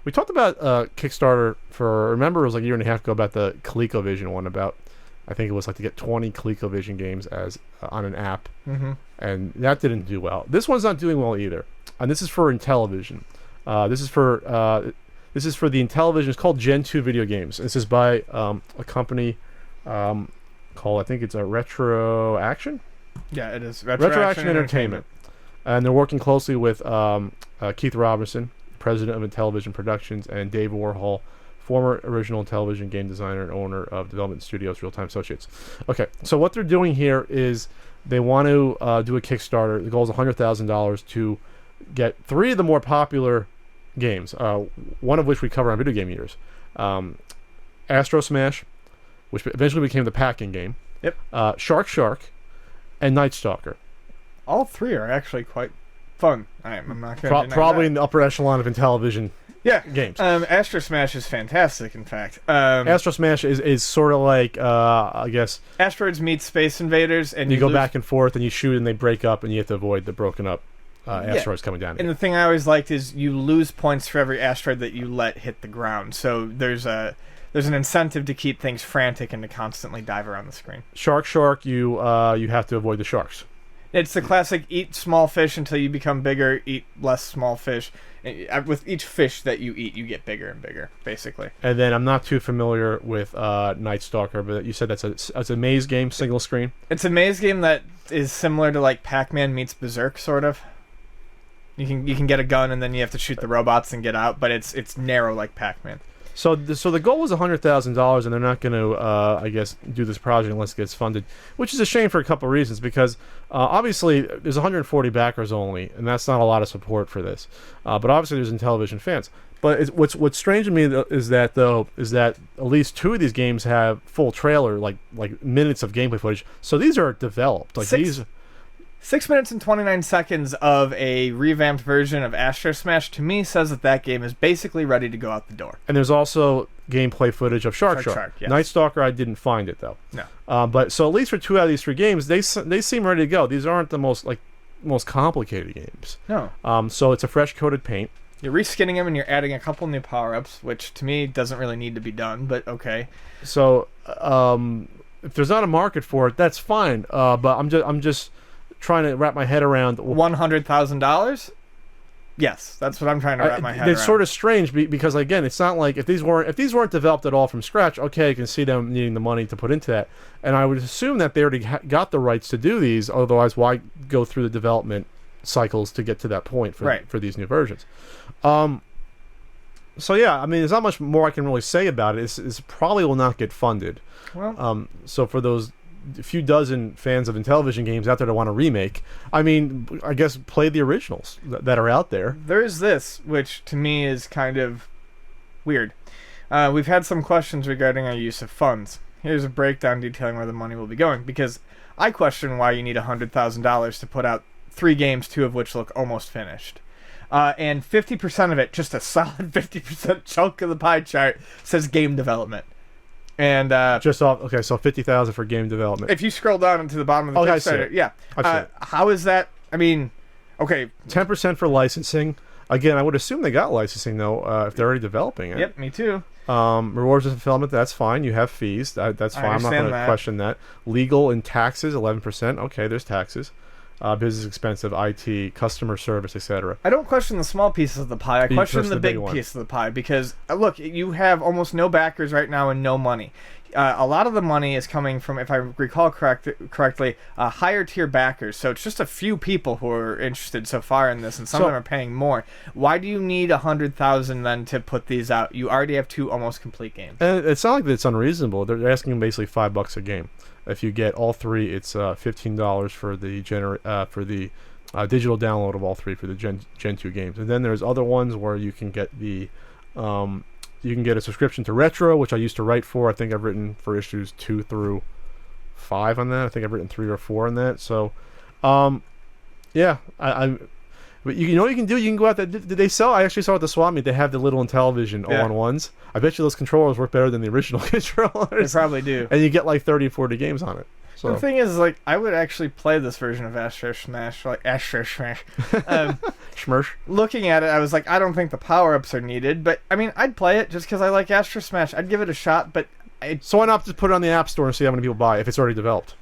We talked about Kickstarter for, remember, it was like a year and a half ago about the ColecoVision one about, I think it was like to get 20 ColecoVision games as on an app, and that didn't do well. This one's not doing well either, and this is for Intellivision. This is for the Intellivision. It's called Gen2 Video Games. This is by a company called, I think it's a Retro Action. Yeah, it is Retro Action Entertainment, and they're working closely with Keith Robertson, president of Intellivision Productions, and Dave Warhol, former original Intellivision game designer and owner of development studios Real Time Associates. Okay, so what they're doing here is they want to do a Kickstarter. The goal is $100,000 to get 3 of the more popular games, one of which we cover on Video Game Years. Astrosmash, which eventually became the packing game. Yep. Shark, and Night Stalker. All 3 are actually quite fun. I'm not going to deny probably that. in the upper echelon of Intellivision games. Astrosmash is fantastic, in fact. Astrosmash is sort of like, I guess... Asteroids meet Space Invaders, and you go back and forth, and you shoot, and they break up, and you have to avoid the broken up asteroids coming down. And the thing I always liked is you lose points for every asteroid that you let hit the ground. So there's an incentive to keep things frantic and to constantly dive around the screen. Shark, you have to avoid the sharks. It's the classic eat small fish until you become bigger, eat less small fish. With each fish that you eat, you get bigger and bigger, basically. And then I'm not too familiar with Night Stalker, but you said that's a maze game, single screen. It's a maze game that is similar to like Pac-Man meets Berserk, sort of. You can get a gun and then you have to shoot the robots and get out, but it's narrow like Pac-Man. So the goal was $100,000, and they're not going to, I guess, do this project unless it gets funded, which is a shame for a couple of reasons. Because obviously there's 140 backers only, and that's not a lot of support for this. But obviously there's Intellivision fans. But what's strange to me is that at least 2 of these games have full trailer, like minutes of gameplay footage. So these are developed. Like 6 minutes and 29 seconds of a revamped version of Astrosmash to me says that game is basically ready to go out the door. And there's also gameplay footage of Shark. Yes. Night Stalker, I didn't find it though. No. But so at least for 2 out of these 3 games, they seem ready to go. These aren't the most complicated games. No. So it's a fresh coated paint. You're reskinning them and you're adding a couple new power-ups, which to me doesn't really need to be done, but okay. So if there's not a market for it, that's fine. But I'm just trying to wrap my head around $100,000. Yes, that's what I'm trying to wrap my head around. It's sort of strange because again, it's not like if these weren't developed at all from scratch. Okay, I can see them needing the money to put into that, and I would assume that they already got the rights to do these. Otherwise, why go through the development cycles to get to that point for these new versions? So yeah, I mean, there's not much more I can really say about it. It's probably will not get funded. Well, so for those few dozen fans of Intellivision games out there that want to remake, I mean, I guess play the originals that are out there. There is this, which to me is kind of weird. We've had some questions regarding our use of funds. Here's a breakdown detailing where the money will be going, because I question why you need $100,000 to put out 3 games, 2 of which look almost finished. And 50% of it, just a solid 50% chunk of the pie chart, says game development. And so 50,000 for game development. If you scroll down into the bottom of the Kickstarter, how is that? I mean, okay, 10% for licensing. Again, I would assume they got licensing though, if they're already developing it. Yep, me too. Rewards and fulfillment, that's fine. You have fees. That's fine. I'm not going to question that. Legal and taxes, 11%. Okay, there's taxes. Business expensive, IT, customer service, etc. I don't question the small pieces of the pie. I question the big piece of the pie because, look, you have almost no backers right now and no money. A lot of the money is coming from, if I recall correctly, higher tier backers. So it's just a few people who are interested so far in this, and some of them are paying more. Why do you need $100,000 then to put these out? You already have 2 almost complete games. And it's not like it's unreasonable. They're asking basically $5 a game. If you get all 3, it's $15 for the digital download of all 3 for the Gen 2 games. And then there's other ones where you can get a subscription to Retro, which I used to write for. I think I've written for issues 2 through 5 on that. I think I've written 3 or 4 on that. So, yeah, But you know what you can do? You can go out there. Did they sell? I actually saw at the swap meet. They have the little Intellivision all-in-ones. I bet you those controllers work better than the original controllers. They probably do. And you get like 30 or 40 games on it. So The thing is, like, I would actually play this version of Astrosmash, like Astrosmash. Schmersh. Looking at it, I was like, I don't think the power-ups are needed, but I mean, I'd play it just because I like Astrosmash. I'd give it a shot, but So why not just put it on the App Store and see how many people buy it if it's already developed?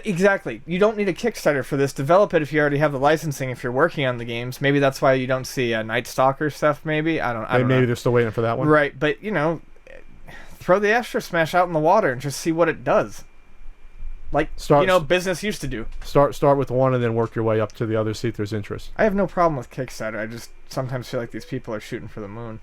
Exactly. You don't need a Kickstarter for this. Develop it if you already have the licensing. If you're working on the games, maybe that's why you don't see Night Stalker stuff. Maybe I don't know. Maybe they're still waiting for that one. Right, but throw the Astrosmash out in the water and just see what it does. Like business used to do. Start with one and then work your way up to the other. See if there's interest. I have no problem with Kickstarter. I just sometimes feel like these people are shooting for the moon.